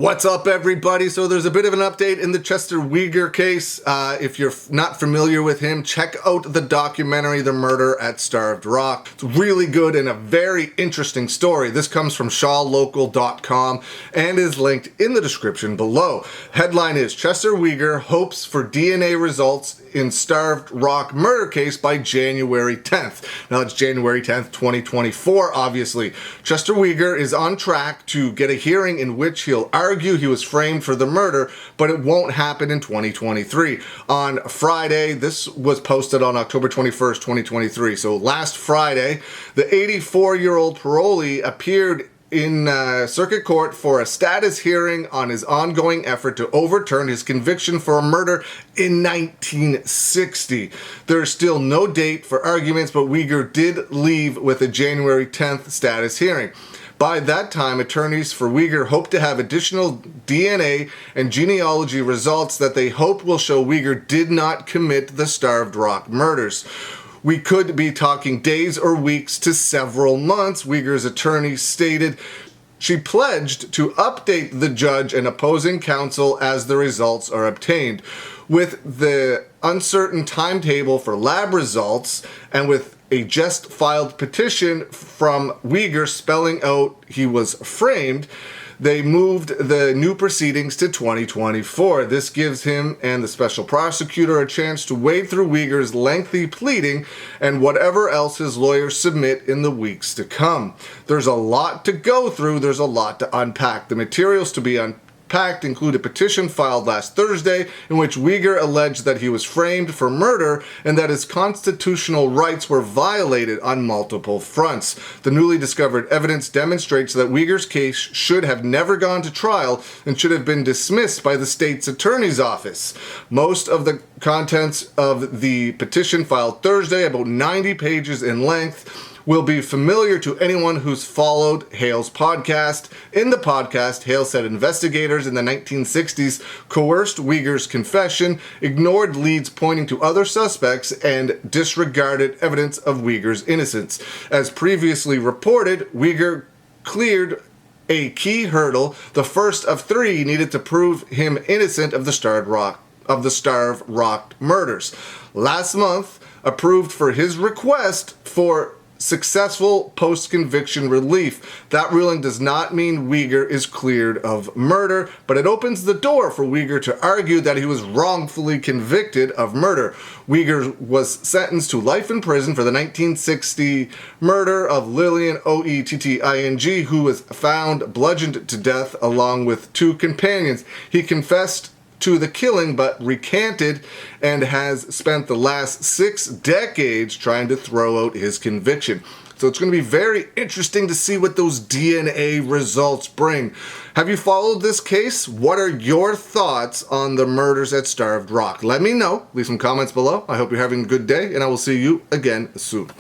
What's up, everybody? So there's a bit of an update in the Chester Weger case. If you're not familiar with him, check out the documentary, The Murder at Starved Rock. It's really good and a very interesting story. This comes from shawlocal.com and is linked in the description below. Headline is, Chester Weger hopes for DNA results in Starved Rock murder case by January 10th. Now it's January 10th, 2024, obviously. Chester Weger is on track to get a hearing in which he'll argue he was framed for the murder, but it won't happen in 2023. On Friday, this was posted on October 21st, 2023. So last Friday, the 84-year-old parolee appeared in circuit court for a status hearing on his ongoing effort to overturn his conviction for a murder in 1960. There's still no date for arguments, but Weger did leave with a January 10th status hearing. By that time, attorneys for Weger hope to have additional DNA and genealogy results that they hope will show Weger did not commit the Starved Rock murders. We could be talking days or weeks to several months, Weger's attorney stated. She pledged to update the judge and opposing counsel as the results are obtained. With the uncertain timetable for lab results and with a just filed petition from Weger spelling out he was framed, they moved the new proceedings to 2024. This gives him and the special prosecutor a chance to wade through Weger's lengthy pleading and whatever else his lawyers submit in the weeks to come. There's a lot to go through. There's a lot to unpack. The materials to be unpacked include a petition filed last Thursday in which Weger alleged that he was framed for murder and that his constitutional rights were violated on multiple fronts. The newly discovered evidence demonstrates that Weger's case should have never gone to trial and should have been dismissed by the state's attorney's office. Most of the contents of the petition filed Thursday, about 90 pages in length, will be familiar to anyone who's followed Hale's podcast. In the podcast, Hale said investigators in the 1960s coerced Weger's confession, ignored leads pointing to other suspects, and disregarded evidence of Weger's innocence. As previously reported, Weger cleared a key hurdle, the first of three needed to prove him innocent of the Starved Rock murders. Last month, approved for his request for successful post-conviction relief. That ruling does not mean Weger is cleared of murder, but it opens the door for Weger to argue that he was wrongfully convicted of murder. Weger was sentenced to life in prison for the 1960 murder of Lillian Oetting, who was found bludgeoned to death along with two companions. He confessed to the killing but recanted and has spent the last 6 decades trying to throw out his conviction. So it's going to be very interesting to see what those DNA results bring. Have you followed this case? What are your thoughts on the murders at Starved Rock? Let me know. Leave some comments below. I hope you're having a good day, and I will see you again soon.